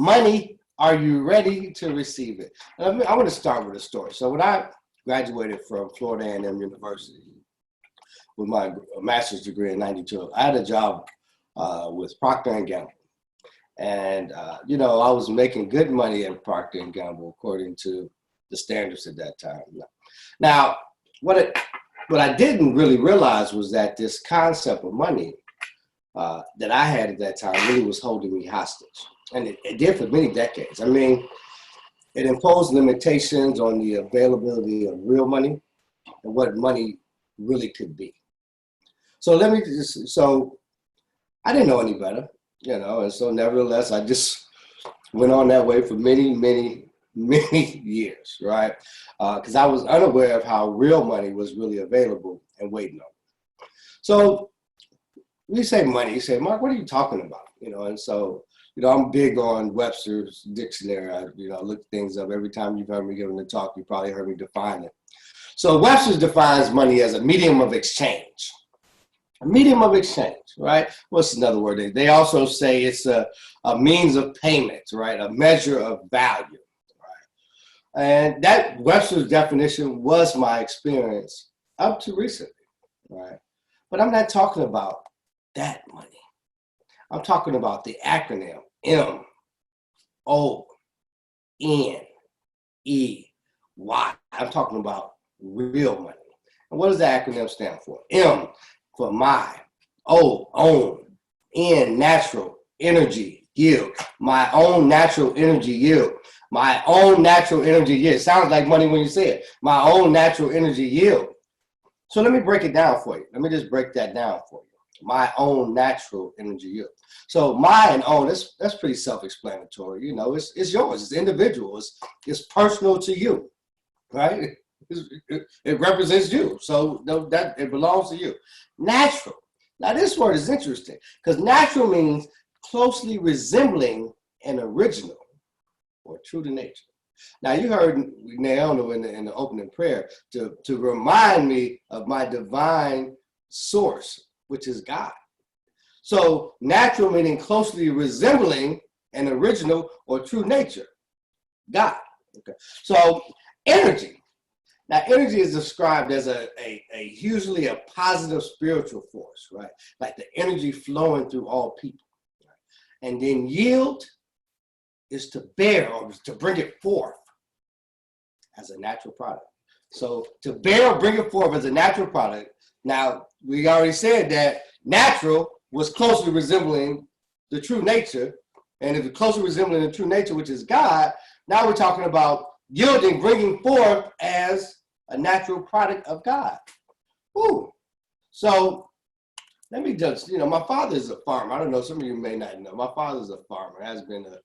Money, are you ready to receive it? And I want to start with a story. So when I graduated from Florida A&M University with my master's degree in '92, I had a job with Procter & Gamble. And, you know, I was making good money at Procter & Gamble according to the standards at that time. Now, what I didn't really realize was that this concept of money that I had at that time really was holding me hostage. And it did for many decades. I mean, it imposed limitations on the availability of real money and what money really could be. So so I didn't know any better, you know, and so nevertheless, I just went on that way for many, many, many years, right? Because I was unaware of how real money was really available and waiting on me. So we say money, you say, Mark, what are you talking about? You know, and so, you know, I'm big on Webster's dictionary. I look things up. Every time you've heard me giving a talk, you probably heard me define it. So Webster's defines money as a medium of exchange. A medium of exchange, right? What's another word? They also say it's a means of payment, right? A measure of value, right? And that Webster's definition was my experience up to recently, right? But I'm not talking about that money. I'm talking about the acronym M.O.N.E.Y. I'm talking about real money. And what does the acronym stand for? M for my, O, own, N, natural, energy, yield. My own natural energy yield. My own natural energy yield. It sounds like money when you say it. My own natural energy yield. So let me break it down for you. Let me just break that down for you. My own natural energy yield. So my and own, that's pretty self-explanatory. You know, it's yours, it's individual, it's personal to you, right? It represents you. So that it belongs to you. Natural. Now this word is interesting because natural means closely resembling an original or true to nature. Now you heard Naomi in the opening prayer to remind me of my divine source, which is God. So natural meaning closely resembling an original or true nature, God. Okay. So energy. Now energy is described as usually a positive spiritual force, right? Like the energy flowing through all people. Right? And then yield is to bear or to bring it forth as a natural product. So to bear or bring it forth as a natural product. Now, we already said that natural was closely resembling the true nature. And if it's closely resembling the true nature, which is God, now we're talking about yielding, bringing forth as a natural product of God. Woo. So let me just, my father is a farmer. I don't know, some of you may not know. My father's a farmer, has been that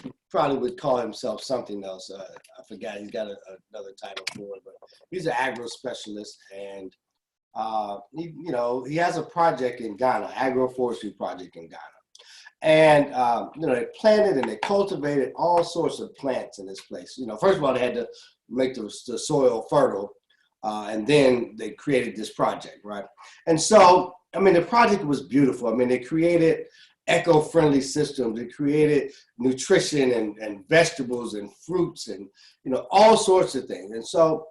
he probably would call himself something else. I forgot, he's got another title for it, but he's an agro specialist, and he has a project in Ghana, agroforestry project in Ghana. And, they planted and they cultivated all sorts of plants in this place. First of all, they had to make the soil fertile, and then they created this project, right? And so, the project was beautiful. They created eco-friendly systems. They created nutrition and vegetables and fruits and, all sorts of things. And so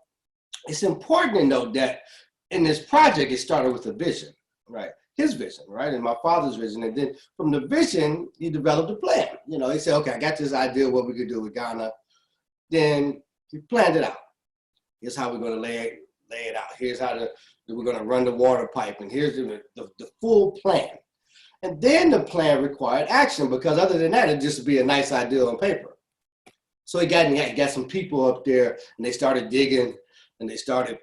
it's important to note that in this project, it started with a vision, right? His vision, right? And my father's vision. And then from the vision, he developed a plan. He said, okay, I got this idea of what we could do with Ghana. Then he planned it out. Here's how we're going to lay it out. Here's how we're going to run the water pipe. And here's the full plan. And then the plan required action, because other than that, it'd just be a nice idea on paper. So he got some people up there, and they started digging, and they started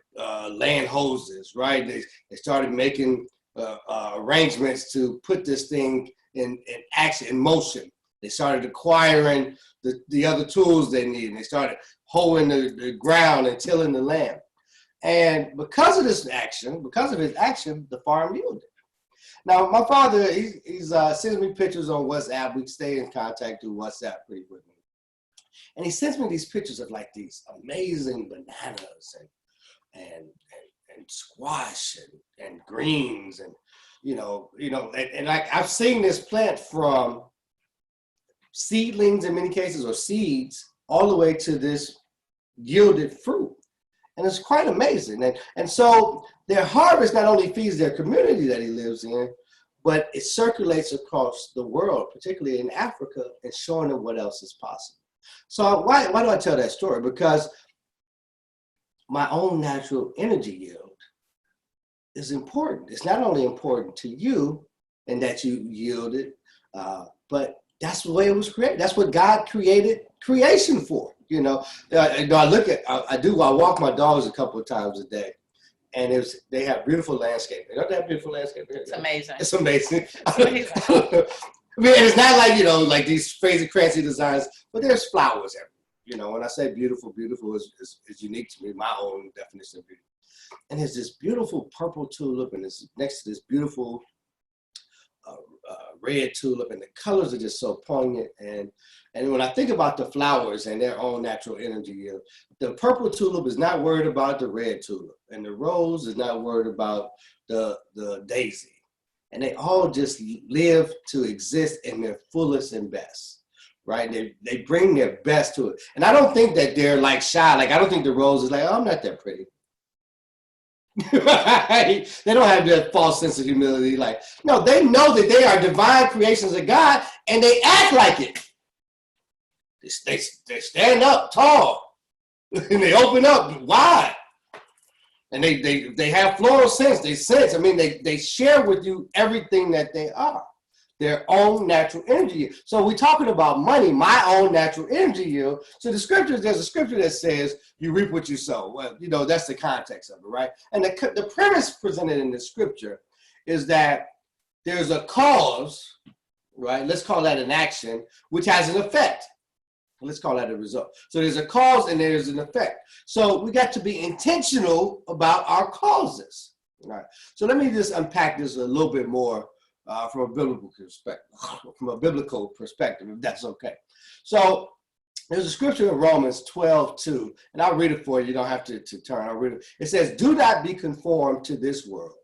laying hoses, right? They started making arrangements to put this thing in action, in motion. They started acquiring the other tools they needed. And they started hoeing the ground and tilling the land. And because of his action, the farm yielded. Now, my father, he's sends me pictures on WhatsApp. We stay in contact through WhatsApp pretty quickly. And he sends me these pictures of like these amazing bananas and squash and greens and like I've seen this plant from seedlings in many cases, or seeds, all the way to this yielded fruit. And it's quite amazing. And so their harvest not only feeds their community that he lives in, but it circulates across the world, particularly in Africa, and showing them what else is possible. So why do I tell that story? Because my own natural energy yield is important. It's not only important to you and that you yield it, but that's the way it was created. That's what God created creation for. You know, I walk my dogs a couple of times a day, and they have beautiful landscaping. Don't they have beautiful landscaping? It's amazing. It's amazing. It's amazing. I mean, it's not like, like these crazy, crazy designs, but there's flowers everywhere. You know, when I say beautiful, beautiful is unique to me, my own definition of beauty. And there's this beautiful purple tulip, and it's next to this beautiful red tulip, and the colors are just so poignant. And when I think about the flowers and their own natural energy, the purple tulip is not worried about the red tulip, and the rose is not worried about the daisy. And they all just live to exist in their fullest and best, right? They bring their best to it. And I don't think that they're like shy. Like, I don't think the rose is like, oh, I'm not that pretty. Right? They don't have that false sense of humility. Like, no, they know that they are divine creations of God, and they act like it. They stand up tall, and they open up wide, and they have floral sense. They sense. I mean, they share with you everything that they are, their own natural energy yield. So we're talking about money, my own natural energy yield. So there's a scripture that says you reap what you sow. Well, that's the context of it, right? And the premise presented in the scripture is that there's a cause, right? Let's call that an action, which has an effect. Let's call that a result. So there's a cause and there's an effect. So we got to be intentional about our causes. All right. So let me just unpack this a little bit more from a biblical perspective, if that's okay. So there's a scripture in Romans 12:2, and I'll read it for you. You don't have to turn. I'll read it. It says, "Do not be conformed to this world,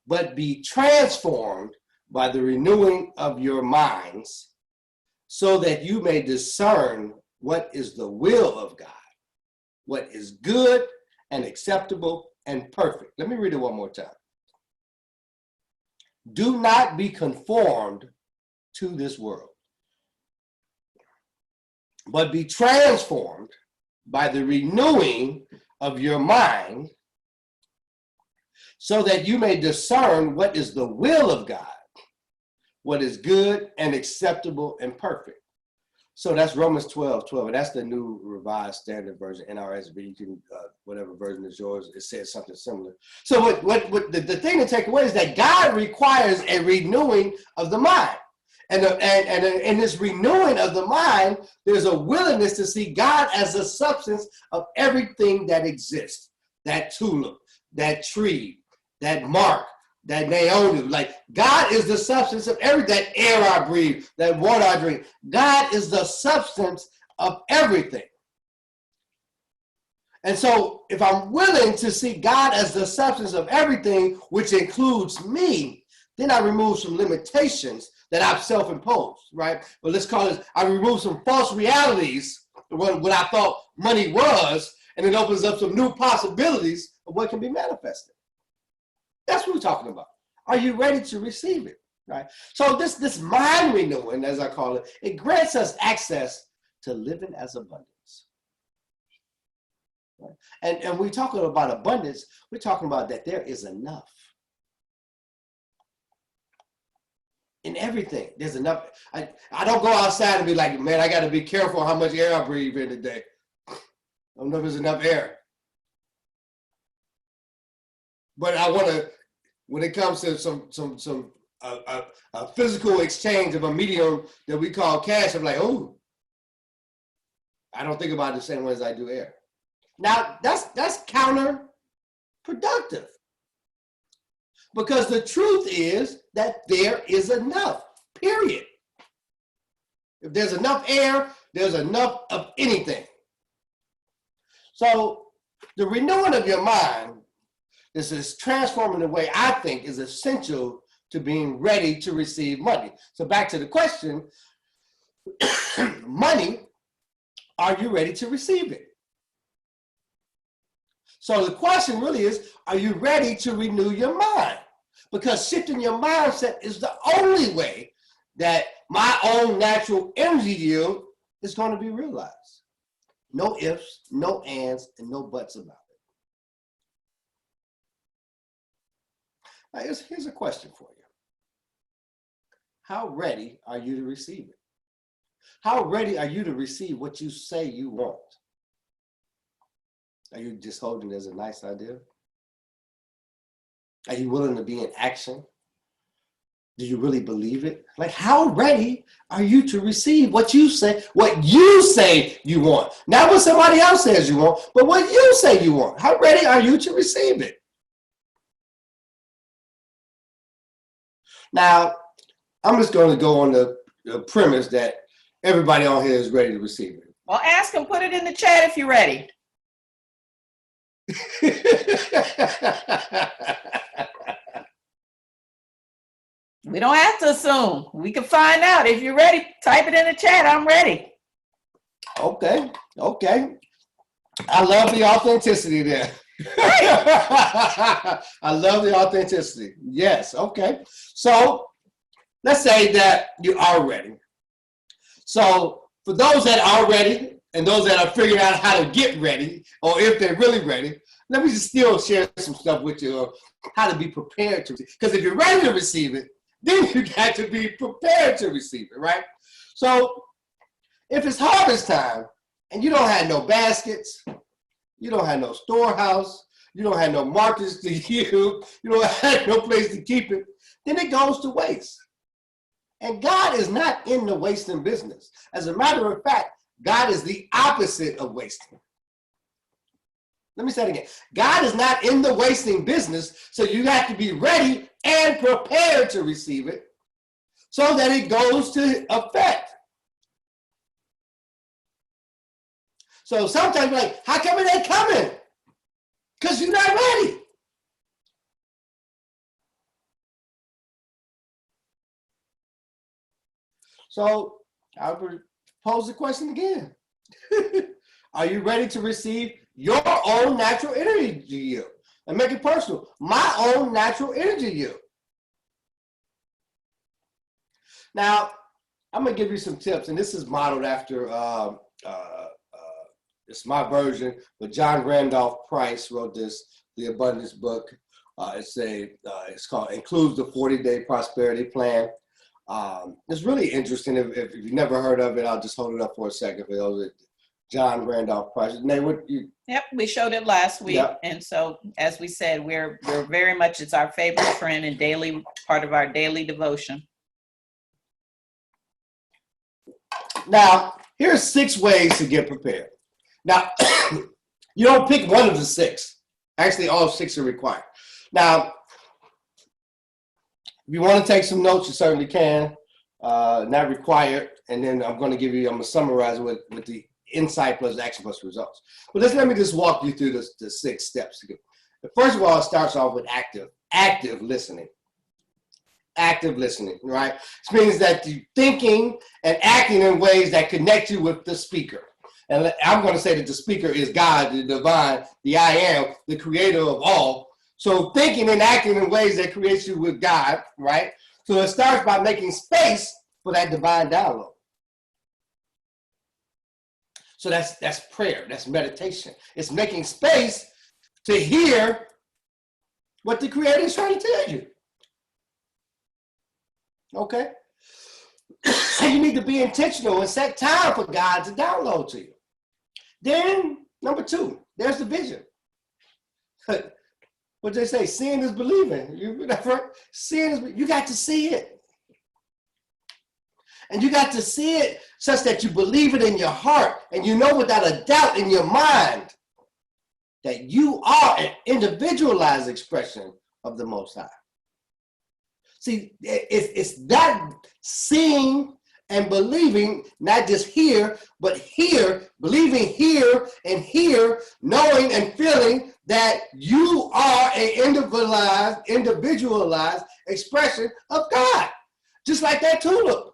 but be transformed by the renewing of your minds, so that you may discern what is the will of God, what is good and acceptable and perfect." Let me read it one more time. Do not be conformed to this world, but be transformed by the renewing of your mind, so that you may discern what is the will of God, what is good and acceptable and perfect. So that's Romans 12:12, and that's the New Revised Standard Version, NRSV. You can, whatever version is yours, it says something similar. So what the thing to take away is that God requires a renewing of the mind. And in this renewing of the mind, there's a willingness to see God as the substance of everything that exists. That tulip, that tree, that mark, that M.O.N.E.Y, like God is the substance of everything. That air I breathe, that water I drink. God is the substance of everything. And so if I'm willing to see God as the substance of everything, which includes me, then I remove some limitations that I've self-imposed, right? Well, let's call it, I remove some false realities, what I thought money was, and it opens up some new possibilities of what can be manifested. That's what we're talking about. Are you ready to receive it, right? So this mind renewing, as I call it, it grants us access to living as abundance. Right? And we're talking about abundance, we're talking about that there is enough. In everything, there's enough. I don't go outside and be like, man, I got to be careful how much air I breathe in a day. I don't know if there's enough air. But I want to, when it comes to a physical exchange of a medium that we call cash, I'm like, oh, I don't think about it the same way as I do air. Now, that's counterproductive. Because the truth is that there is enough, period. If there's enough air, there's enough of anything. So the renewing of your mind, this is transforming the way I think is essential to being ready to receive money. So back to the question, money, are you ready to receive it? So the question really is, are you ready to renew your mind? Because shifting your mindset is the only way that my own natural energy yield is going to be realized. No ifs, no ands, and no buts about it. Now, here's a question for you. How ready are you to receive it? How ready are you to receive what you say you want? Are you just holding it as a nice idea? Are you willing to be in action? Do you really believe it? Like, how ready are you to receive what you say you want? Not what somebody else says you want, but what you say you want. How ready are you to receive it? Now, I'm just going to go on the premise that everybody on here is ready to receive it. Well, ask them, put it in the chat if you're ready. We don't have to assume. We can find out. If you're ready, type it in the chat. I'm ready. Okay. I love the authenticity there. I love the authenticity. Yes. Okay. So let's say that you are ready. So for those that are ready and those that are figuring out how to get ready, or if they're really ready, let me just still share some stuff with you on how to be prepared to. Because if you're ready to receive it, then you got to be prepared to receive it, right? So if it's harvest time and you don't have no baskets, you don't have no storehouse, you don't have no markets to use, you don't have no place to keep it, then it goes to waste. And God is not in the wasting business. As a matter of fact, God is the opposite of wasting. Let me say it again. God is not in the wasting business, so you have to be ready and prepared to receive it so that it goes to effect. So sometimes you're like, how come it ain't coming? Because you're not ready. So I'll pose the question again. Are you ready to receive your own natural energy yield? And make it personal. My own natural energy yield. Now, I'm going to give you some tips, and this is modeled after, it's my version, but John Randolph Price wrote this, The Abundance Book. It's called Includes the 40-Day Prosperity Plan. It's really interesting. If you've never heard of it, I'll just hold it up for a second for those that John Randolph Price. Yep, we showed it last week. Yep. And so, as we said, we're very much, it's our favorite friend and daily part of our daily devotion. Now, here's 6 ways to get prepared. Now, you don't pick one of the 6. Actually, all 6 are required. Now, if you want to take some notes, you certainly can. Not required. And then I'm going to summarize it with the insight plus action plus results. But let me just walk you through the 6 steps. First of all, it starts off with active listening. Active listening, right? This means that you're thinking and acting in ways that connect you with the speaker. And I'm going to say that the speaker is God, the divine, the I am, the creator of all. So thinking and acting in ways that create you with God, right? So it starts by making space for that divine download. So that's prayer, that's meditation. It's making space to hear what the creator is trying to tell you. Okay? You need to be intentional and set time for God to download to you. Then, number 2, there's the vision. What they say, seeing is believing. You got to see it. And you got to see it such that you believe it in your heart and you know without a doubt in your mind that you are an individualized expression of the Most High. See, it's that seeing and believing, not just here, but here, believing here and here, knowing and feeling that you are an individualized expression of God. Just like that tulip.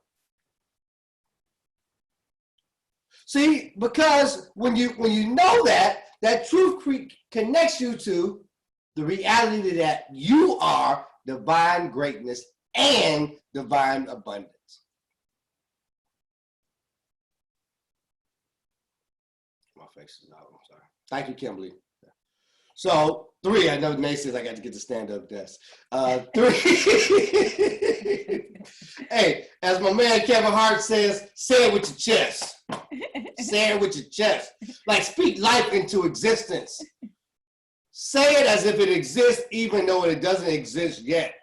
See, because when you know that truth connects you to the reality that you are divine greatness and divine abundance. My face is out. I'm sorry. Thank you, Kimberly. So 3, I know May says I got to get the stand-up desk. 3. Hey, as my man Kevin Hart says, say it with your chest. Say it with your chest. Like, speak life into existence. Say it as if it exists, even though it doesn't exist yet,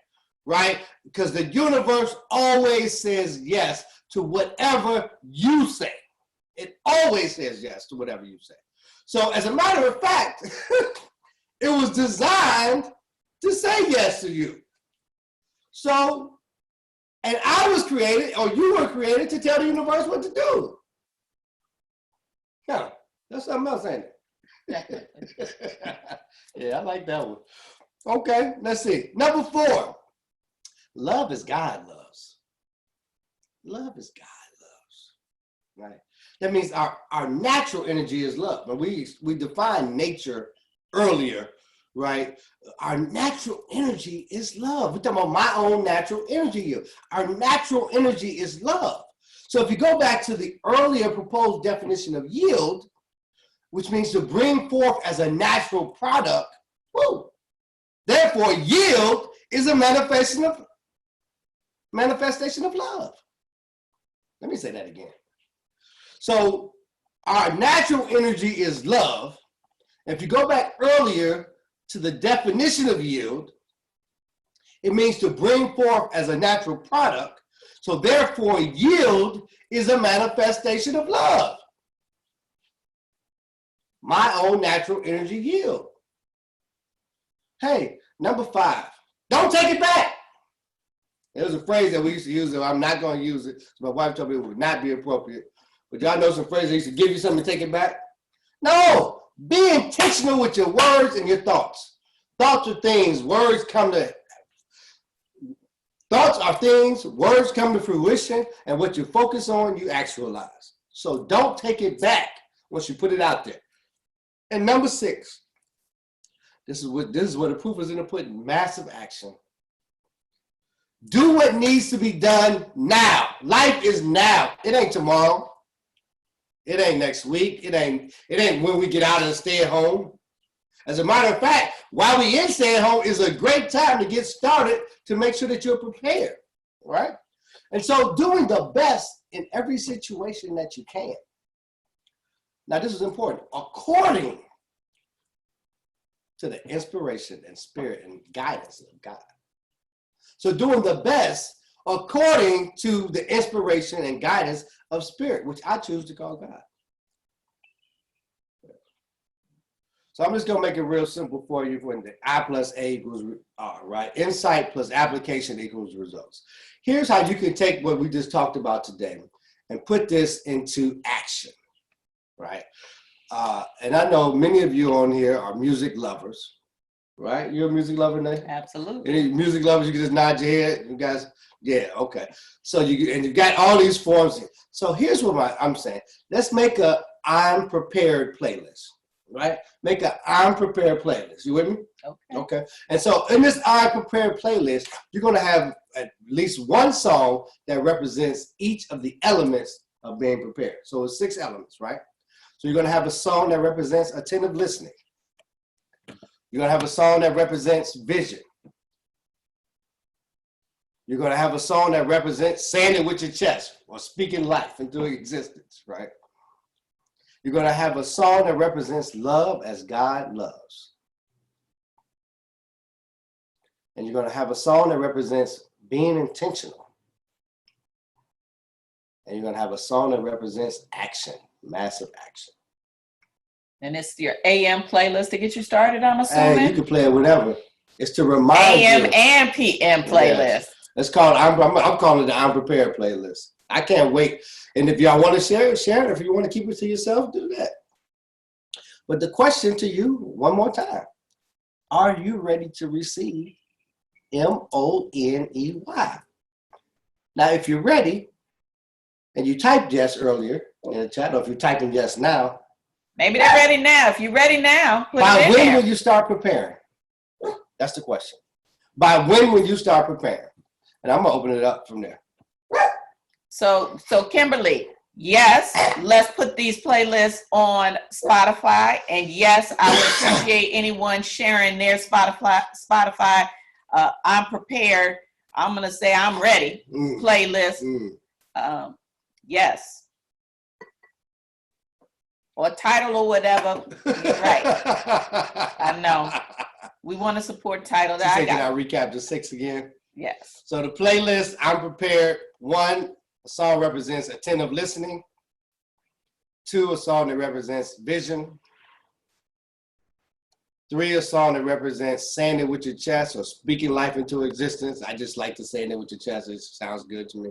right? Because the universe always says yes to whatever you say. It always says yes to whatever you say. So as a matter of fact, it was designed to say yes to you. So, and I was created, or you were created, to tell the universe what to do. No, that's something else, ain't it? Yeah, I like that one. Okay, let's see. Number 4, love is God loves. Love is God loves, right? That means our natural energy is love. But we defined nature earlier, right? Our natural energy is love. We're talking about my own natural energy here. Our natural energy is love. So if you go back to the earlier proposed definition of yield, which means to bring forth as a natural product, woo, therefore yield is a manifestation of love. Let me say that again. So our natural energy is love. If you go back earlier to the definition of yield, it means to bring forth as a natural product. So therefore, yield is a manifestation of love. My own natural energy yield. Hey, number 5, don't take it back. It was a phrase that we used to use, and I'm not going to use it. My wife told me it would not be appropriate. But y'all know some phrases that used to give you something to take it back? No, be intentional with your words and your thoughts. Thoughts are things, words come to, thoughts are things, words come to fruition, and what you focus on, you actualize. So don't take it back once you put it out there. And number 6, this is where the proof is in the pudding, massive action. Do what needs to be done now. Life is now. It ain't tomorrow. It ain't next week. It ain't when we get out and stay at home. As a matter of fact, while we in stay at home is a great time to get started to make sure that you're prepared, right? And so doing the best in every situation that you can. Now this is important. According to the inspiration and spirit and guidance of God. So doing the best according to the inspiration and guidance of spirit, which I choose to call God. So I'm just going to make it real simple for you when the I plus A equals R, right? Insight plus application equals results. Here's how you can take what we just talked about today and put this into action, right? And I know many of you on here are music lovers, right? You're a music lover, Nate? Absolutely. Any music lovers, you can just nod your head. You guys, yeah, okay. So you've got all these forms. So here's what I'm saying. Let's make a I'm prepared playlist, right? Make a I'm prepared playlist. You with me? Okay. Okay. And so in this I'm prepared playlist, you're going to have at least one song that represents each of the elements of being prepared. So it's 6 elements, right? So you're going to have a song that represents attentive listening. You're going to have a song that represents vision. You're going to have a song that represents saying it with your chest or speaking life into existence, right? You're going to have a song that represents love as God loves. And you're going to have a song that represents being intentional. And you're going to have a song that represents action, massive action. And it's your AM playlist to get you started, I'm assuming? Hey, you can play it whenever. It's to remind you. AM and PM playlist. Yes. It's called, I'm calling it the I'm Prepared playlist. I can't wait. And if y'all want to share it, share it. If you want to keep it to yourself, do that. But the question to you, one more time. Are you ready to receive M.O.N.E.Y? Now, if you're ready, and you typed yes earlier, In the chat, or if you're typing yes now. Maybe they're ready now. If you're ready now, put by it in when there. will you start preparing? That's the question. By when will you start preparing? And I'm gonna open it up from there. So Kimberly, yes, let's put these playlists on Spotify. And yes, I would appreciate anyone sharing their Spotify. I'm prepared. I'm gonna say I'm ready. Playlist. Yes. Or title or whatever. Right. I know. We want to support title. Can I recap the 6 again? Yes. So the playlist, I'm prepared. 1, a song represents attentive listening. 2, a song that represents vision. 3, a song that represents saying it with your chest or speaking life into existence. I just like to say it with your chest. It sounds good to me.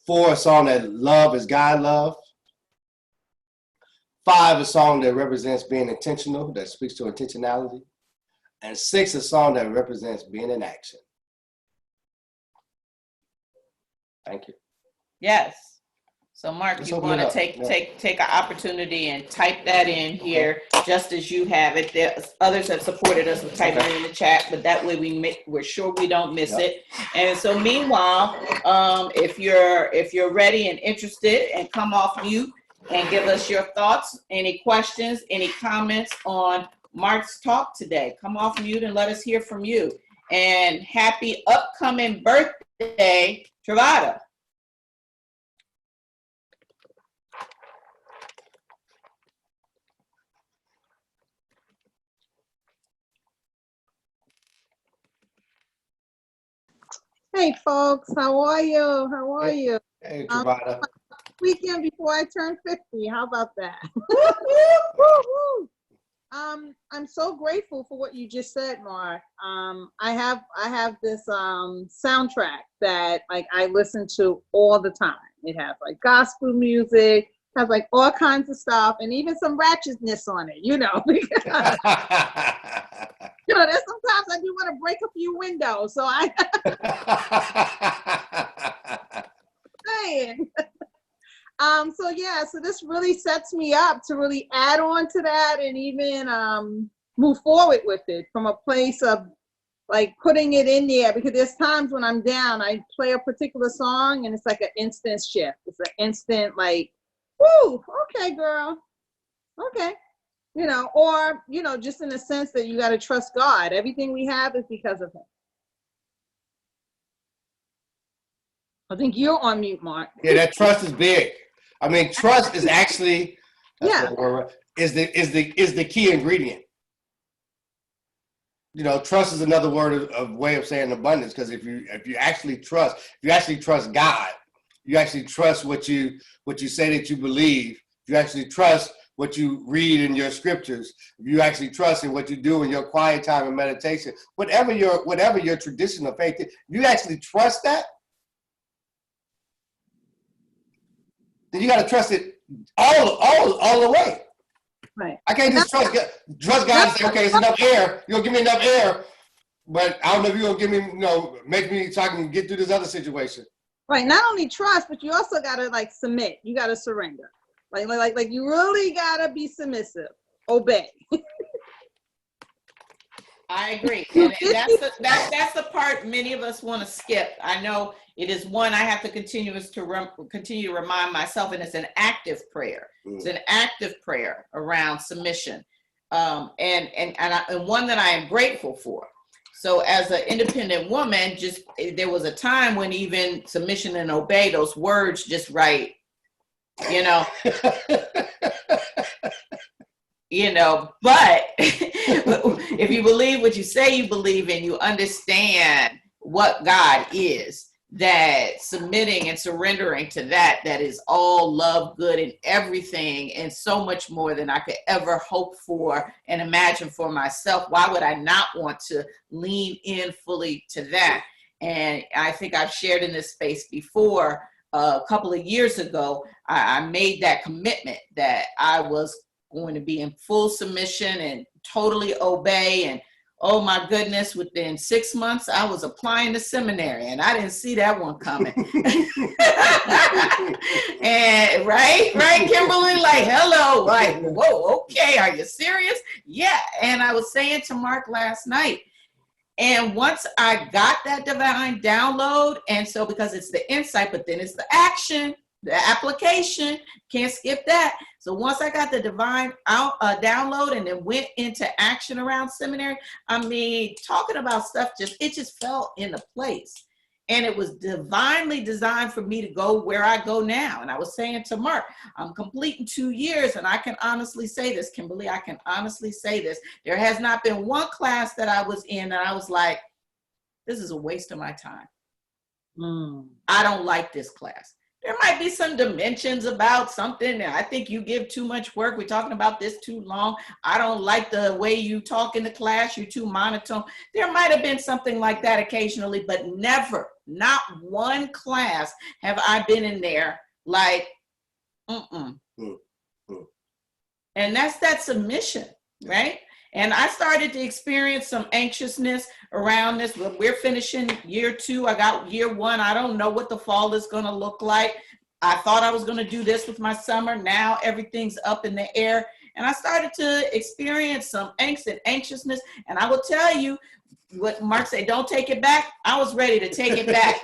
4, a song that love is God love. 5, a song that represents being intentional, that speaks to intentionality. And 6, a song that represents being in action. Thank you. Yes. So Mark, you want to take an opportunity and type that in here, just as you have it. Others have supported us with typing it in the chat, but that way we're sure we don't miss it. And so meanwhile, if you're ready and interested, and come off mute and give us your thoughts, any questions, any comments on Mark's talk today. Come off mute and let us hear from you. And happy upcoming birthday, Travada. Hey folks, how are you? How are you? Hey, Travada. Weekend before I turn 50. How about that? I'm so grateful for what you just said, Mark. I have this soundtrack that like I listen to all the time. It has like gospel music, has like all kinds of stuff, and even some ratchetness on it, you know. Because, you know, there's sometimes I do want to break a few windows, so I saying. So yeah, so this really sets me up to really add on to that and even move forward with it from a place of like putting it in there, because there's times when I'm down, I play a particular song and it's like an instant shift. It's an instant like, whoo, okay, girl, okay. You know, or, you know, just in the sense that you got to trust God. Everything we have is because of him. I think you're on mute, Mark. Yeah, that trust is big. I mean, trust is actually is the key ingredient. You know, trust is another word of way of saying abundance, because if you actually trust God, you actually trust what you say that you believe. You actually trust what you read in your scriptures. You actually trust in what you do in your quiet time and meditation. Whatever your tradition of faith is, you actually trust that. Then you got to trust it all the way. Right. I can't just trust God and say, okay, it's enough air. You're gonna give me enough air, but I don't know if you're gonna give me, you know, make me so I can get through this other situation. Right. Not only trust, but you also gotta like submit. You gotta surrender. Like you really gotta be submissive. Obey. I agree. And that's the part many of us want to skip. I know it is one I have to continue to remind myself, and it's an active prayer. It's an active prayer around submission, and one that I am grateful for. So as an independent woman, there was a time when even submission and obey, those words just right, you know. You know, but if you believe what you say you believe in, you understand what God is, that submitting and surrendering to that is all love, good, and everything, and so much more than I could ever hope for and imagine for myself. Why would I not want to lean in fully to that? And I think I've shared in this space before, a couple of years ago, I made that commitment that I was going to be in full submission and totally obey and Oh my goodness, within 6 months, I was applying to seminary and I didn't see that one coming. And right, Kimberly, like, hello, like, whoa, okay, are you serious? Yeah, and I was saying to Mark last night, and once I got that divine download, and so because it's the insight, but then it's the action, the application, can't skip that. So once I got the divine download and then went into action around seminary, I mean, talking about stuff, it just fell into place. And it was divinely designed for me to go where I go now. And I was saying to Mark, I'm completing 2 years, and I can honestly say this, Kimberly, I can honestly say this. There has not been one class that I was in that I was like, this is a waste of my time. I don't like this class. There might be some dimensions about something that I think you give too much work. We're talking about this too long. I don't like the way you talk in the class. You're too monotone. There might have been something like that occasionally, but never, not one class have I been in there like, And that's that submission, right? And I started to experience some anxiousness around this. We're finishing year 2. I got year 1. I don't know what the fall is going to look like. I thought I was going to do this with my summer. Now everything's up in the air. And I started to experience some angst and anxiousness. And I will tell you what Mark said, don't take it back. I was ready to take it back.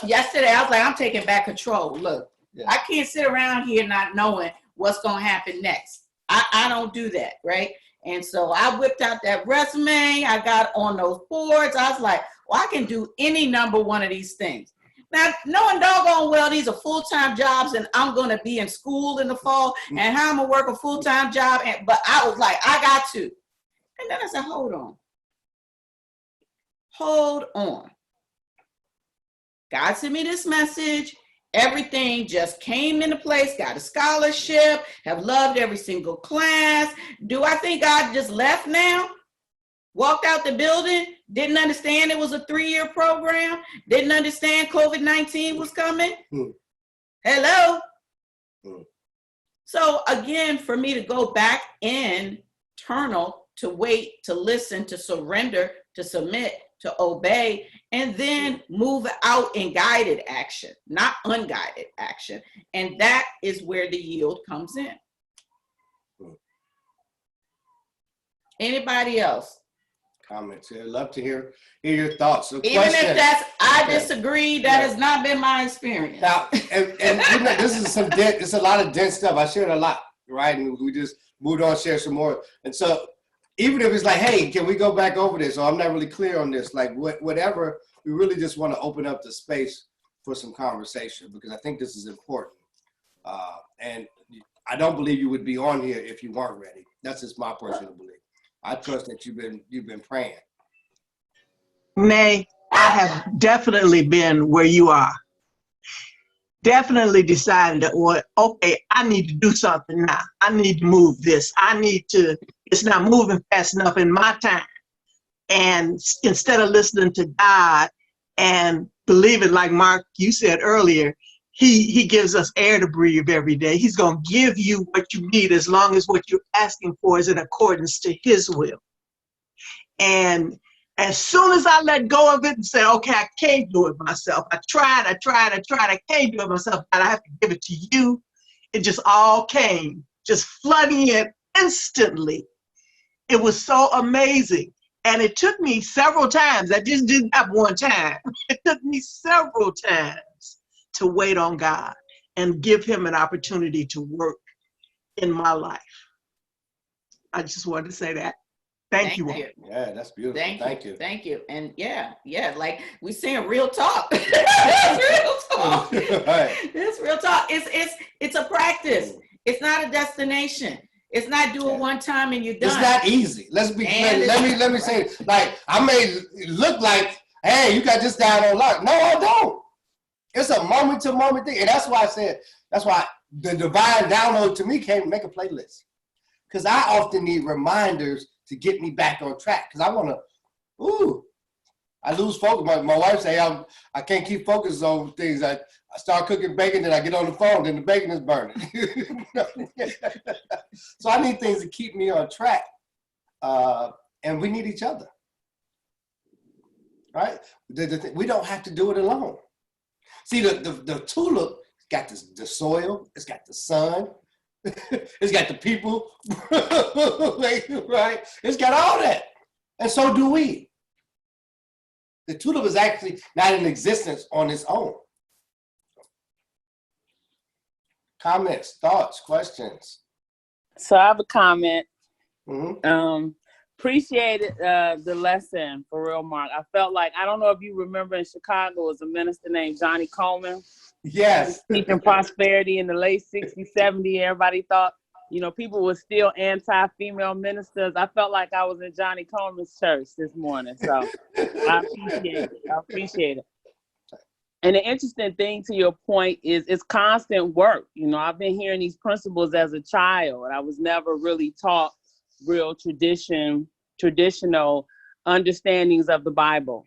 Yesterday, I was like, I'm taking back control. Look, I can't sit around here not knowing what's going to happen next. I don't do that, right? And so I whipped out that resume. I got on those boards. I was like, well, I can do any number one of these things. Now, knowing doggone well these are full-time jobs and I'm going to be in school in the fall and how I'm going to work a full-time job. But I was like, I got to. And then I said, hold on. Hold on. God sent me this message. Everything just came into place, got a scholarship, have loved every single class. Do I think God just left now? Walked out the building, didn't understand it was a 3-year program, didn't understand COVID-19 was coming? Hello? So again, for me to go back internal, to wait, to listen, to surrender, to submit, to obey, and then move out in guided action, not unguided action. And that is where the yield comes in. Anybody else? Comments here. Love to hear your thoughts. So even if that's, I disagree, that has not been my experience. Now, and you know, this is it's a lot of dense stuff. I shared a lot, right? And we just moved on, share some more. And so even if it's like, hey, can we go back over this? Or I'm not really clear on this, like whatever, we really just want to open up the space for some conversation because I think this is important. And I don't believe you would be on here if you weren't ready. That's just my personal belief. I trust that you've been praying. Nay, I have definitely been where you are. Definitely decided that, well, okay, I need to do something now. I need to move this. It's not moving fast enough in my time. And instead of listening to God and believing, like Mark, you said earlier, he gives us air to breathe every day. He's going to give you what you need as long as what you're asking for is in accordance to his will. And as soon as I let go of it and say, okay, I can't do it myself. I tried, I can't do it myself, but I have to give it to you. It just all came, just flooding in instantly. It was so amazing. And it took me several times. I just didn't have one time. It took me several times to wait on God and give him an opportunity to work in my life. I just wanted to say that. Thank you all. Yeah, that's beautiful. Thank you. Thank you. And yeah, like we saying real talk. Real talk. Right. It's real talk. It's a practice. It's not a destination. It's not do it one time and you're done. It's not easy. Let me say, like, I may look like, hey, you got this down on lock. No, I don't. It's a moment to moment thing. And that's why the divine download to me came make a playlist. Because I often need reminders to get me back on track. Because I want to, I lose focus. My wife say I can't keep focused on things. I start cooking bacon, then I get on the phone, then the bacon is burning. So I need things to keep me on track. and we need each other, right? We don't have to do it alone. See, the tulip got the soil, it's got the sun, it's got the people, right? It's got all that, and so do we. The tulip is actually not in existence on its own. Comments, thoughts, questions? So I have a comment. Mm-hmm. Appreciated the lesson, for real, Mark. I felt like, I don't know if you remember, in Chicago was a minister named Johnny Coleman. Yes. Teaching prosperity in the late 60s, 70s. Everybody thought, you know, people were still anti-female ministers. I felt like I was in Johnny Coleman's church this morning. So I appreciate it. And the interesting thing, to your point, is it's constant work. You know, I've been hearing these principles as a child. I was never really taught real traditional understandings of the Bible.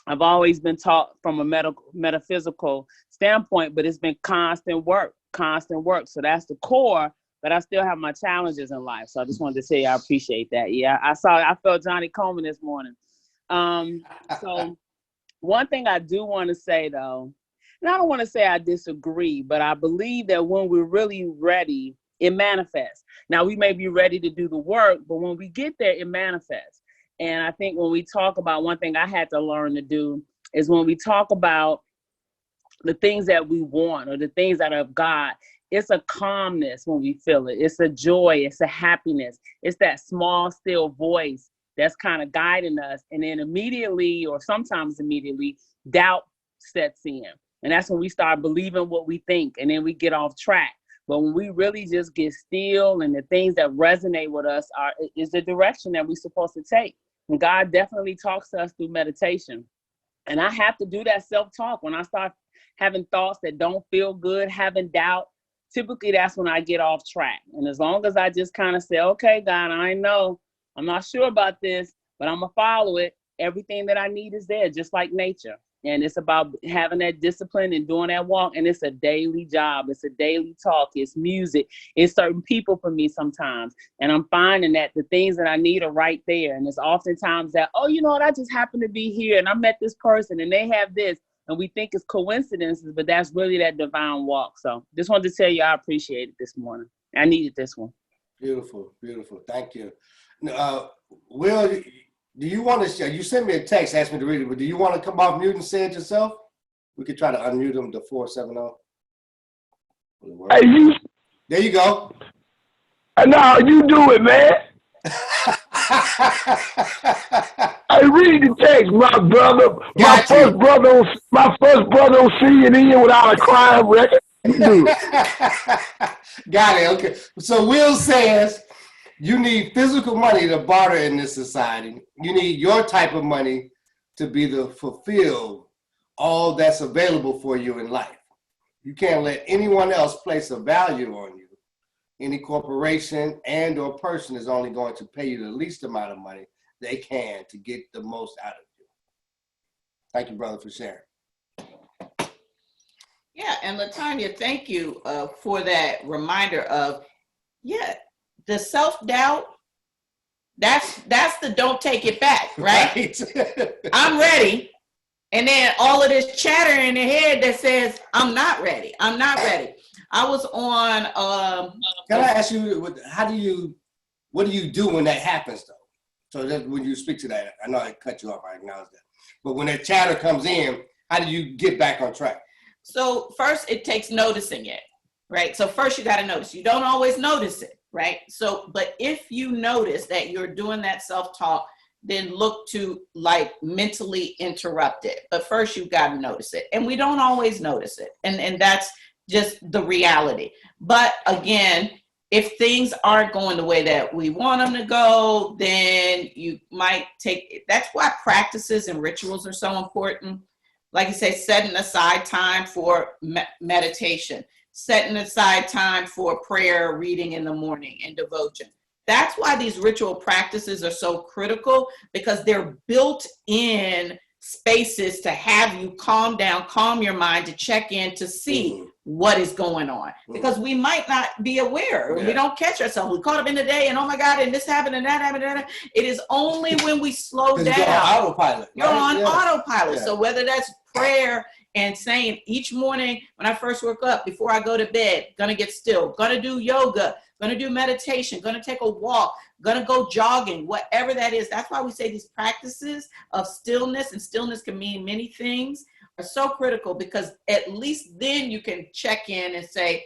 I've always been taught from a metaphysical standpoint, but it's been constant work. So that's the core, but I still have my challenges in life. So I just wanted to say I appreciate that. Yeah, I felt Johnny Coleman this morning. So one thing I do want to say, though, and I don't want to say I disagree, but I believe that when we're really ready, it manifests. Now, we may be ready to do the work, but when we get there, it manifests. And I think when we talk about, one thing I had to learn to do is, when we talk about the things that we want or the things that are of God, it's a calmness when we feel it. It's a joy. It's a happiness. It's that small, still voice that's kind of guiding us. And then immediately, or sometimes immediately, doubt sets in. And that's when we start believing what we think, and then we get off track. But when we really just get still, and the things that resonate with us is the direction that we're supposed to take. And God definitely talks to us through meditation. And I have to do that self-talk. When I start having thoughts that don't feel good, having doubt, typically that's when I get off track. And as long as I just kind of say, okay, God, I know, I'm not sure about this, but I'm gonna follow it. Everything that I need is there, just like nature. And it's about having that discipline and doing that walk. And it's a daily job. It's a daily talk. It's music. It's certain people for me sometimes. And I'm finding that the things that I need are right there. And it's oftentimes that, oh, you know what, I just happen to be here and I met this person and they have this. And we think it's coincidences, but that's really that divine walk. So just wanted to tell you I appreciate it this morning. I needed this one. Beautiful, beautiful. Thank you. Will, do you want to share? You sent me a text, asked me to read it, but do you want to come off mute and say it yourself? We could try to unmute them to 470. Hey, you. There you go. No, you do it, man. Hey, read the text, my brother. My first brother on CNN without a crime record. You do it. Got it. Okay. So Will says, you need physical money to barter in this society. You need your type of money to be the fulfill all that's available for you in life. You can't let anyone else place a value on you. Any corporation and or person is only going to pay you the least amount of money they can to get the most out of you. Thank you, brother, for sharing. Yeah, and LaTanya, thank you for that reminder of, the self-doubt, that's the don't take it back, right? I'm ready. And then all of this chatter in the head that says, I'm not ready. I'm not ready. I was on... Can I ask you, what do you do when that happens, though? So that when you speak to that, I know I cut you off, I acknowledge that. But when that chatter comes in, how do you get back on track? So first, it takes noticing it, right? So first you got to notice. You don't always notice it, right? So, but if you notice that you're doing that self-talk, then look to like mentally interrupt it. But first you've got to notice it. And we don't always notice it. And that's just the reality. But again, if things aren't going the way that we want them to go, then you might take, that's why practices and rituals are so important. Like you say, setting aside time for meditation, setting aside time for prayer, reading in the morning, and devotion. That's why these ritual practices are so critical, because they're built in spaces to have you calm down, calm your mind, to check in, to see what is going on. Because we might not be aware. We don't catch ourselves. We caught up in the day and oh my God, and this happened and that happened and that. It is only when we slow down. You're on autopilot. You're on autopilot. So whether that's prayer and saying each morning when I first woke up, before I go to bed, gonna get still, gonna do yoga, gonna do meditation, gonna take a walk, gonna go jogging, whatever that is. That's why we say these practices of stillness, and stillness can mean many things, are so critical, because at least then you can check in and say,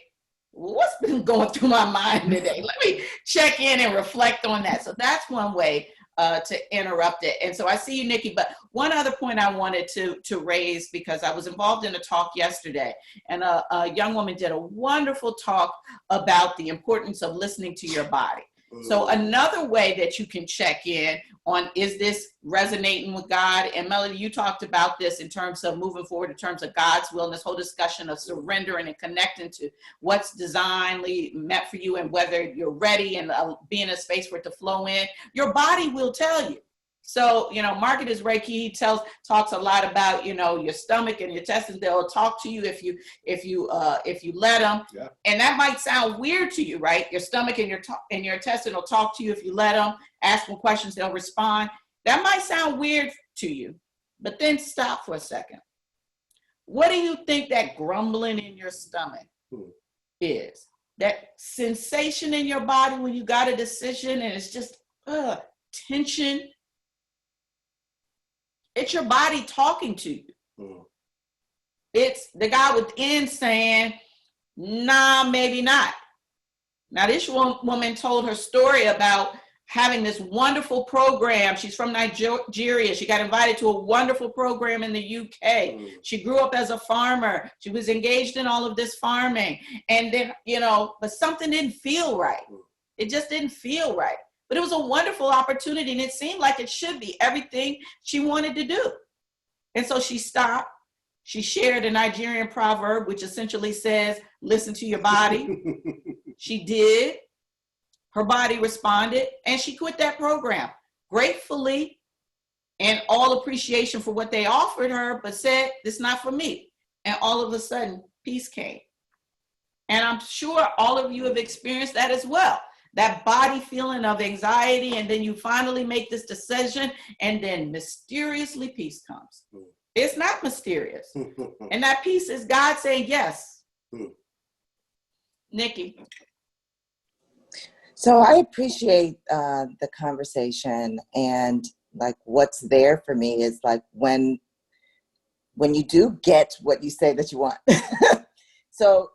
what's been going through my mind today? Let me check in and reflect on that. So that's one way to interrupt it. And so I see you, Nikki, but one other point I wanted to raise, because I was involved in a talk yesterday, and a young woman did a wonderful talk about the importance of listening to your body. So another way that you can check in on, is this resonating with God? And Melody, you talked about this in terms of moving forward, in terms of God's will, and this whole discussion of surrendering and connecting to what's divinely meant for you, and whether you're ready and be in a space for it to flow in. Your body will tell you. So, Marcus Reiki, he talks a lot about, your stomach and your intestines. They'll talk to you if you let them. Yeah. And that might sound weird to you, right? Your stomach and your intestine will talk to you if you let them. Ask them questions, they'll respond. That might sound weird to you, but then stop for a second. What do you think that grumbling in your stomach is? That sensation in your body when you got a decision and it's just tension. It's your body talking to you. It's the guy within saying, nah, maybe not. Now, this woman told her story about having this wonderful program. She's from Nigeria. She got invited to a wonderful program in the UK. She grew up as a farmer. She was engaged in all of this farming. And then, but something didn't feel right. It just didn't feel right. But it was a wonderful opportunity, and it seemed like it should be everything she wanted to do. And so she stopped. She shared a Nigerian proverb, which essentially says, listen to your body. She did. Her body responded, and she quit that program gratefully, and all appreciation for what they offered her, but said, this is not for me. And all of a sudden, peace came. And I'm sure all of you have experienced that as well. That body feeling of anxiety, and then you finally make this decision, and then mysteriously peace comes. It's not mysterious. And that peace is God saying yes. Nikki. So I appreciate the conversation, and like what's there for me is like when you do get what you say that you want. So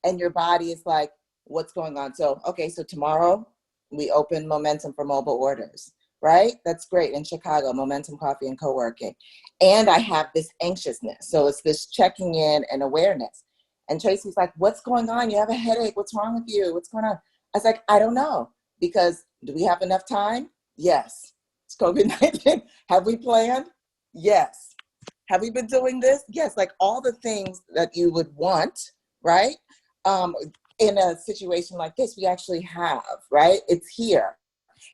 and your body is like, what's going on? So, okay, so tomorrow we open Momentum for mobile orders, right? That's great. In Chicago, Momentum Coffee and Co-working. And I have this anxiousness. So it's this checking in and awareness. And Tracy's like, what's going on? You have a headache. What's wrong with you? What's going on? I was like, I don't know. Because do we have enough time? Yes. It's COVID-19. Have we planned? Yes. Have we been doing this? Yes. Like all the things that you would want, right? In a situation like this, we actually have, right? It's here.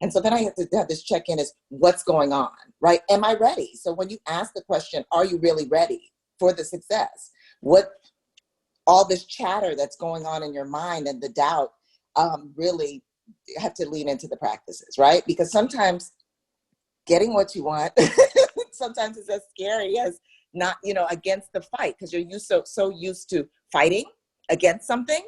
And so then I have to have this check-in is what's going on, right? Am I ready? So when you ask the question, are you really ready for the success? What all this chatter that's going on in your mind and the doubt, really have to lean into the practices, right? Because sometimes getting what you want, sometimes it's as scary as not, against the fight, because you're so used to fighting against something.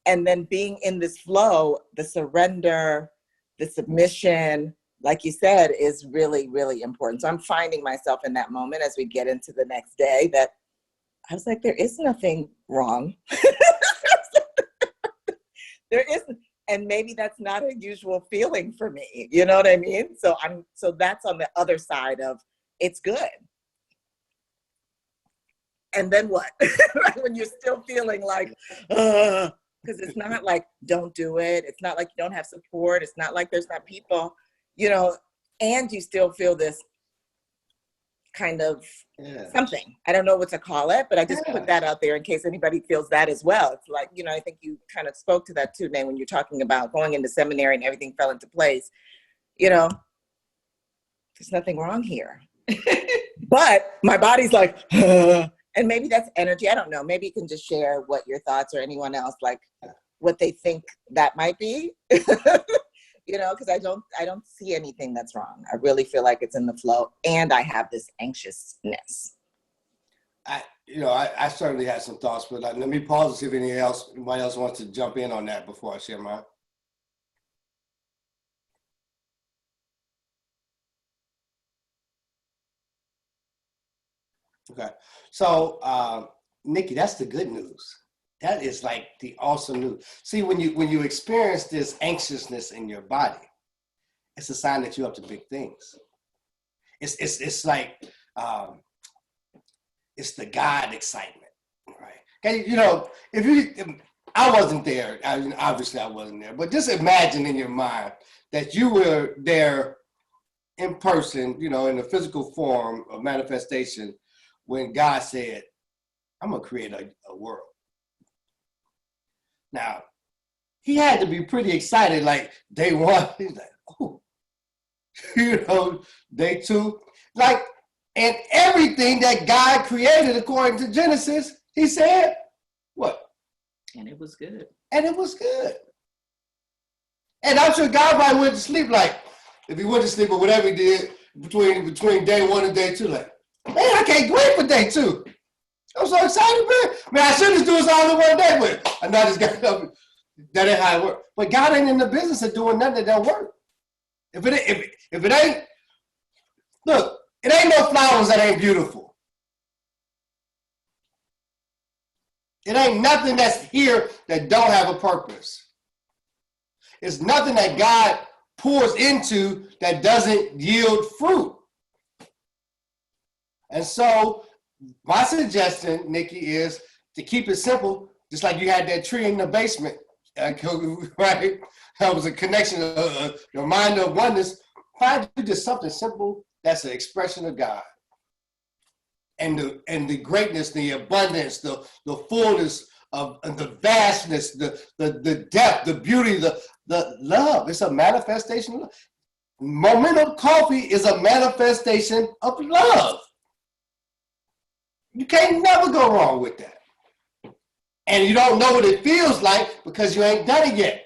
And then being in this flow, the surrender, the submission, like you said, is really, really important. So I'm finding myself in that moment as we get into the next day that I was like, there is nothing wrong. There isn't. And maybe that's not a usual feeling for me. You know what I mean? So that's on the other side of it's good. And then what? Right? When you're still feeling like, because it's not like don't do it. It's not like you don't have support. It's not like there's not people, and you still feel this kind of something. I don't know what to call it, but I just put that out there in case anybody feels that as well. It's like, I think you kind of spoke to that too, Nay, when you're talking about going into seminary and everything fell into place. There's nothing wrong here. but my body's like, and maybe that's energy. I don't know. Maybe you can just share what your thoughts or anyone else, like what they think that might be, you know, because I don't see anything that's wrong. I really feel like it's in the flow, and I have this anxiousness. I certainly had some thoughts, but let me pause and see if anybody else wants to jump in on that before I share mine. Okay, so Nikki, that's the good news. That is like the awesome news. See, when you experience this anxiousness in your body, it's a sign that you're up to big things. It's like it's the God excitement, right? Okay, you know, if I wasn't there, obviously I wasn't there, but just imagine in your mind that you were there in person, you know, in the physical form of manifestation when God said, I'm gonna create a world. Now, he had to be pretty excited, like day one, he's like, oh, you know, day two, like, and everything that God created according to Genesis, he said, what? And it was good. And it was good. And I'm sure God probably went to sleep, like, if he went to sleep or whatever he did between day one and day two, like, man, I can't wait for day two. I'm so excited, man. Man, I should just do this all in one day, but I know this guy, that ain't how it works. But God ain't in the business of doing nothing that don't work. If it ain't, look, it ain't no flowers that ain't beautiful. It ain't nothing that's here that don't have a purpose. It's nothing that God pours into that doesn't yield fruit. And so my suggestion, Nikki, is to keep it simple, just like you had that tree in the basement, right? That was a connection of your mind of oneness. Find you just something simple that's an expression of God. And the greatness, the abundance, the fullness of the vastness, the depth, the beauty, the love. It's a manifestation of love. Momentum Coffee is a manifestation of love. You can't never go wrong with that. And you don't know what it feels like because you ain't done it yet.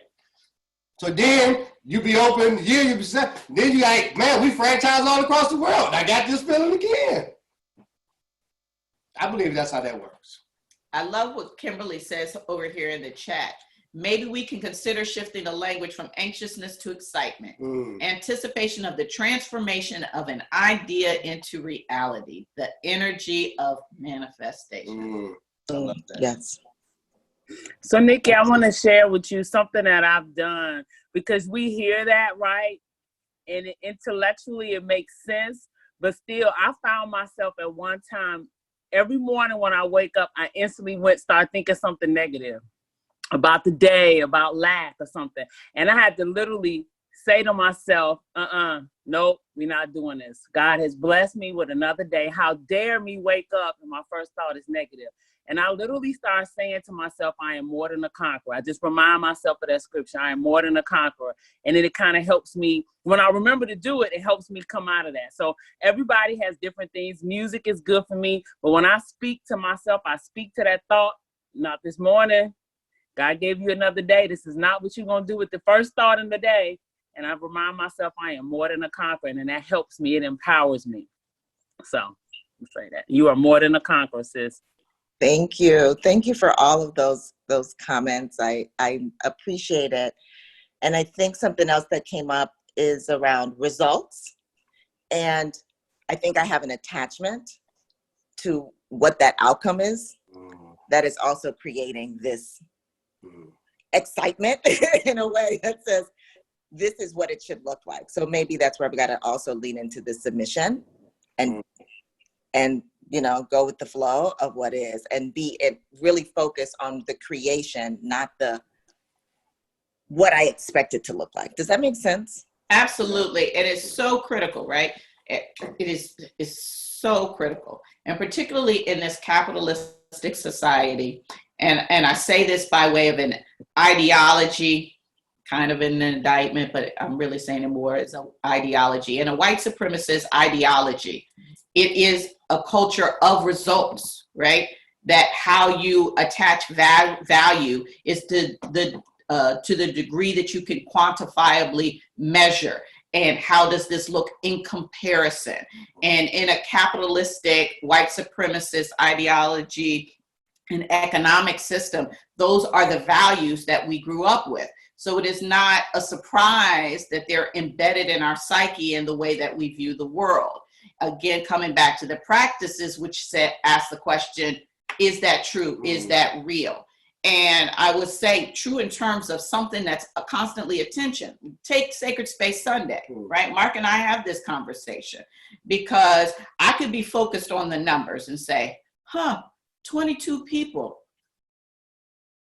So then you be open, you be set, then you like, man, we franchise all across the world. I got this feeling again. I believe that's how that works. I love what Kimberly says over here in the chat. Maybe we can consider shifting the language from anxiousness to excitement. Anticipation of the transformation of an idea into reality, the energy of manifestation. I love that. Yes. So Nikki, I want to share with you something that I've done, because we hear that, right? And intellectually it makes sense, but still I found myself at one time, every morning when I wake up, I instantly start thinking something negative about the day, about lack or something. And I had to literally say to myself, nope, we're not doing this. God has blessed me with another day. How dare me wake up and my first thought is negative. And I literally started saying to myself, I am more than a conqueror. I just remind myself of that scripture. I am more than a conqueror. And then it kind of helps me, when I remember to do it, it helps me come out of that. So everybody has different things. Music is good for me. But when I speak to myself, I speak to that thought, not this morning. God gave you another day. This is not what you're going to do with the first thought in the day. And I remind myself I am more than a conqueror. And that helps me. It empowers me. So I'll say that. You are more than a conqueror, sis. Thank you. Thank you for all of those comments. I appreciate it. And I think something else that came up is around results. And I think I have an attachment to what that outcome is that is also creating this excitement in a way that says, this is what it should look like. So maybe that's where we got to also lean into the submission and you know, go with the flow of what is, and really focus on the creation, not what I expect it to look like. Does that make sense? Absolutely. It is so critical, right? It's so critical. And particularly in this capitalistic society, and I say this by way of an ideology, kind of an indictment, but I'm really saying it more as an ideology, and a white supremacist ideology. it is a culture of results, right? That how you attach value is to the degree that you can quantifiably measure. And how does this look in comparison? And in a capitalistic, white supremacist ideology and economic system, those are the values that we grew up with. So it is not a surprise that they're embedded in our psyche in the way that we view the world. Again, coming back to the practices, which ask the question, is that true? Is that real? And I would say true in terms of something that's constantly attention. Take Sacred Space Sunday, right? Mark and I have this conversation because I could be focused on the numbers and say, 22 people.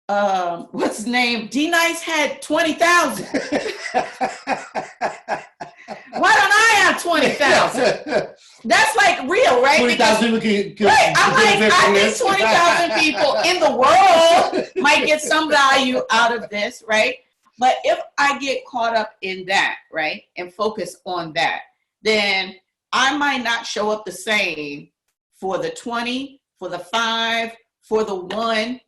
What's his name? D-Nice had 20,000. Why don't I have 20,000? That's like real, right? 20,000 people can right. I'm like, I think 20,000 people in the world might get some value out of this, right? But if I get caught up in that, right, and focus on that, then I might not show up the same for the 20, for the 5, for the 1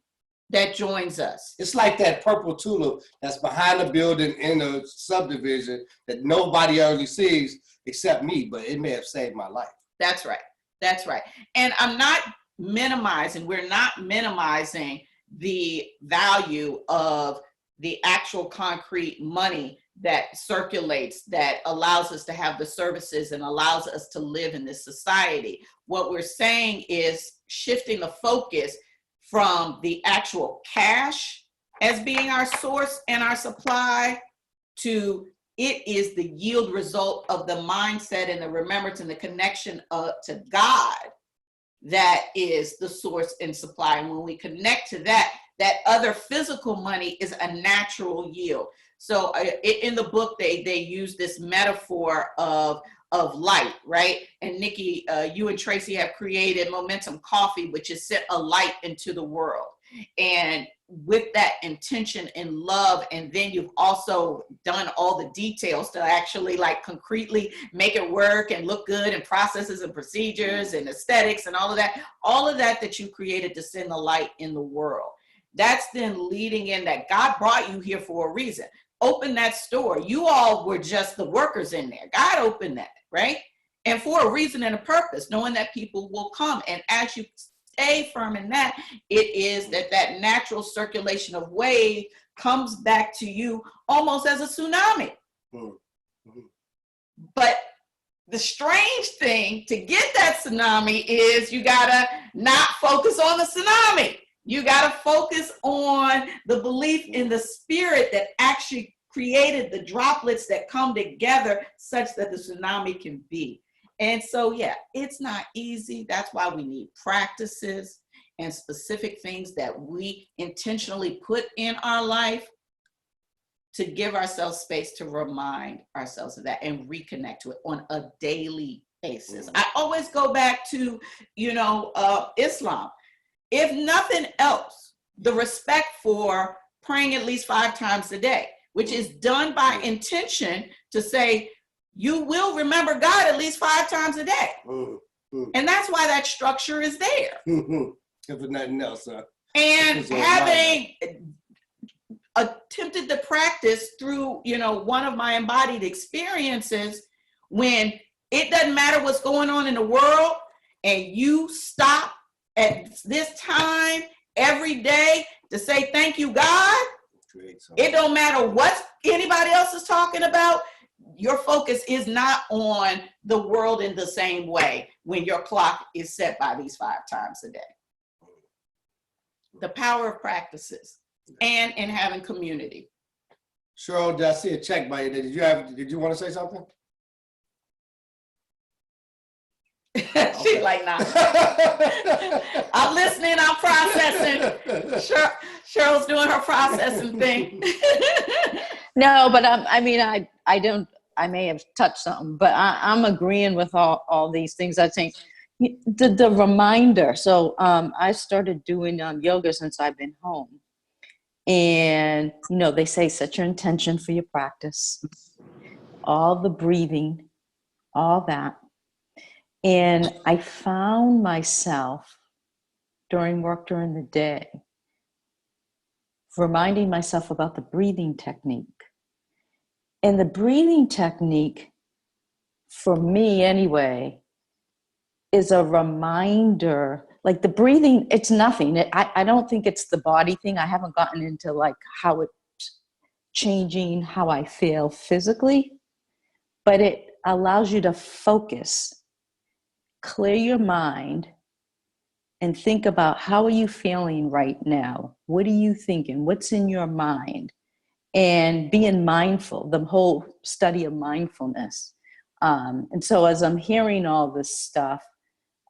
that joins us. It's like that purple tulip that's behind the building in a subdivision that nobody ever sees except me, but it may have saved my life. That's right. That's right. And I'm not minimizing, we're not minimizing the value of the actual concrete money that circulates, that allows us to have the services and allows us to live in this society. What we're saying is shifting the focus from the actual cash as being our source and our supply to it is the yield result of the mindset and the remembrance and the connection to God that is the source and supply. And when we connect to that, that other physical money is a natural yield. So in the book, they use this metaphor of light, right? And Nikki, you and Tracy have created Momentum Coffee, which has set a light into the world. And with that intention and love, and then you've also done all the details to actually like concretely make it work and look good, and processes and procedures and aesthetics and all of that that you created to send the light in the world. That's then leading in that God brought you here for a reason. Open that store. You all were just the workers in there. God opened that, right? And for a reason and a purpose, knowing that people will come. And as you stay firm in that, it is that natural circulation of wave comes back to you almost as a tsunami. Mm-hmm. But the strange thing to get that tsunami is you gotta not focus on the tsunami. You got to focus on the belief in the spirit that actually created the droplets that come together such that the tsunami can be. And so, yeah, it's not easy. That's why we need practices and specific things that we intentionally put in our life to give ourselves space to remind ourselves of that and reconnect to it on a daily basis. I always go back to, Islam. If nothing else, the respect for praying at least 5 times a day, which is done by intention to say, you will remember God at least 5 times a day. And that's why that structure is there. If for nothing else, and having attempted to practice through, one of my embodied experiences, when it doesn't matter what's going on in the world and you stop at this time every day to say thank you, God. It don't matter what anybody else is talking about. Your focus is not on the world in the same way when your clock is set by these 5 times a day. The power of practices and in having community. Cheryl, did I see a check by you? Did you want to say something? She's like, nah. I'm listening, I'm processing. Cheryl's doing her processing thing. No, but I may have touched something, but I'm agreeing with all these things. I think the reminder. So I started doing yoga since I've been home. And, they say set your intention for your practice, all the breathing, all that. And I found myself during the day, reminding myself about the breathing technique. And the breathing technique, for me anyway, is a reminder. Like the breathing, it's nothing. I don't think it's the body thing. I haven't gotten into like how it's changing how I feel physically, but it allows you to focus, clear your mind, and think about how are you feeling right now? What are you thinking? What's in your mind? And being mindful, the whole study of mindfulness. And so as I'm hearing all this stuff,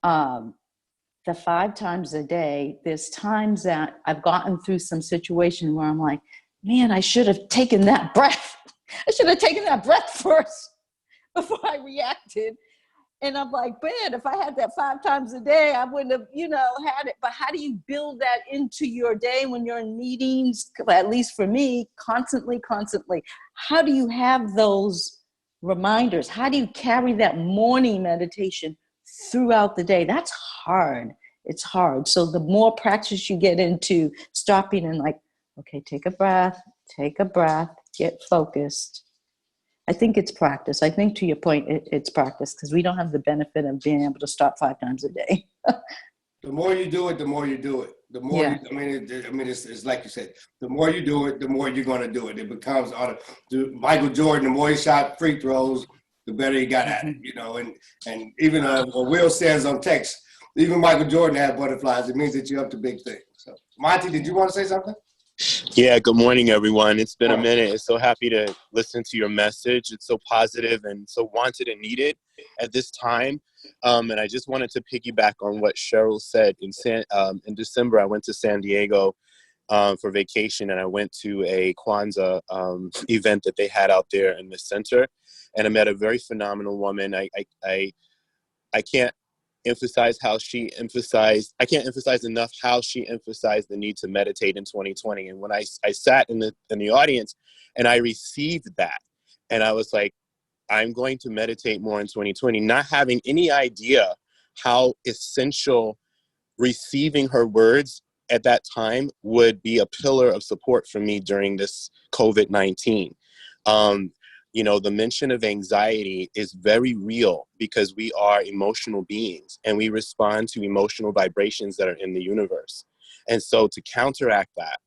the 5 times a day, there's times that I've gotten through some situation where I'm like, man, I should have taken that breath. I should have taken that breath first before I reacted. And I'm like, man, if I had that 5 times a day, I wouldn't have, had it. But how do you build that into your day when you're in meetings? At least for me, constantly. How do you have those reminders? How do you carry that morning meditation throughout the day? That's hard. It's hard. So the more practice you get into stopping and like, okay, take a breath, get focused. I think it's practice. I think to your point, it's practice because we don't have the benefit of being able to stop 5 times a day. The more you do it, the more you do it. The more, Yeah. it's like you said, the more you do it, the more you're going to do it. It becomes, Michael Jordan, the more he shot free throws, the better he got at it, and even what Will says on text, even Michael Jordan had butterflies. It means that you're up to big things. So, Monty, did you want to say something? Yeah, good morning, everyone. It's been a minute. I'm so happy to listen to your message. It's so positive and so wanted and needed at this time. And I just wanted to piggyback on what Cheryl said. In December, I went to San Diego for vacation, and I went to a Kwanzaa event that they had out there in the center. And I met a very phenomenal woman. I can't emphasize enough how she emphasized the need to meditate in 2020. And when I sat in the audience and I received that, and I was like, I'm going to meditate more in 2020, not having any idea how essential receiving her words at that time would be a pillar of support for me during this COVID-19. The mention of anxiety is very real because we are emotional beings and we respond to emotional vibrations that are in the universe. And so to counteract that,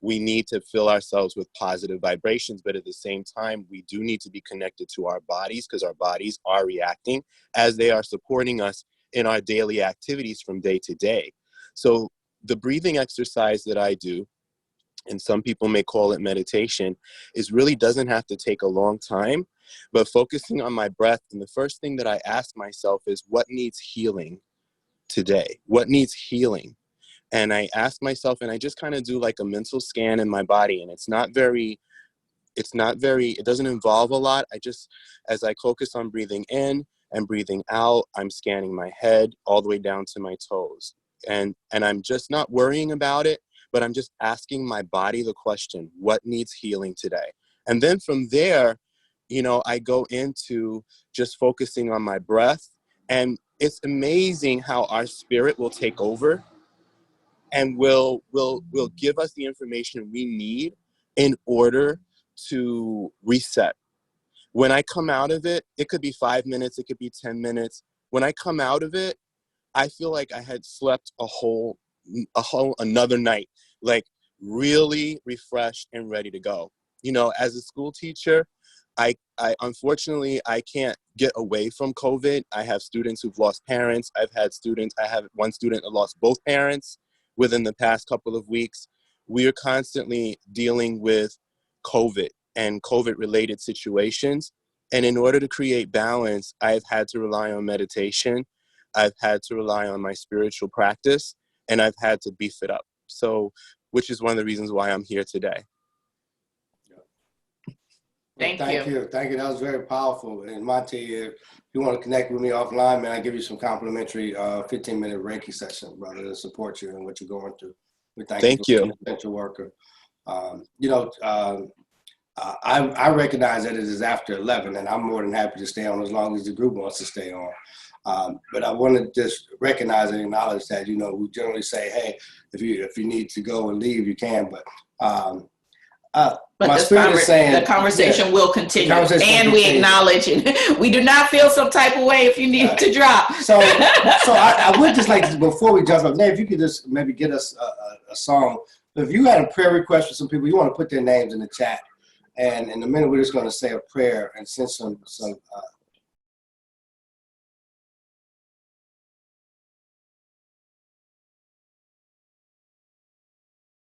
we need to fill ourselves with positive vibrations, but at the same time, we do need to be connected to our bodies because our bodies are reacting as they are supporting us in our daily activities from day to day. So the breathing exercise that I do, and some people may call it meditation, is really doesn't have to take a long time, but focusing on my breath. And the first thing that I ask myself is, what needs healing today? What needs healing? And I ask myself, and I just kind of do like a mental scan in my body. And it doesn't involve a lot. As I focus on breathing in and breathing out, I'm scanning my head all the way down to my toes. And I'm just not worrying about it, but I'm just asking my body the question, what needs healing today? And then from there, I go into just focusing on my breath. And it's amazing how our spirit will take over and will give us the information we need in order to reset. When I come out of it, it could be 5 minutes, it could be 10 minutes. When I come out of it, I feel like I had slept a whole another night, like really refreshed and ready to go. As a school teacher, I unfortunately, I can't get away from COVID. I have students who've lost parents. I have one student that lost both parents within the past couple of weeks. We are constantly dealing with COVID and COVID-related situations. And in order to create balance, I've had to rely on meditation. I've had to rely on my spiritual practice, and I've had to beef it up. So, which is one of the reasons why I'm here today. Thank you. Thank you. That was very powerful. And Monty, if you want to connect with me offline, man, I'll give you some complimentary 15-minute Reiki session, brother, to support you and what you're going through. We thank you. Being an essential worker. I recognize that it is after 11, and I'm more than happy to stay on as long as the group wants to stay on. But I want to just recognize and acknowledge that, you know, we generally say, hey, if you need to go and leave, you can. But my spirit is saying the conversation will continue, and we acknowledge it. We do not feel some type of way if you need to drop. So I would just like to, before we jump up, Dave, if you could just maybe get us a song. If you had a prayer request for some people, you want to put their names in the chat, and in a minute we're just going to say a prayer and send some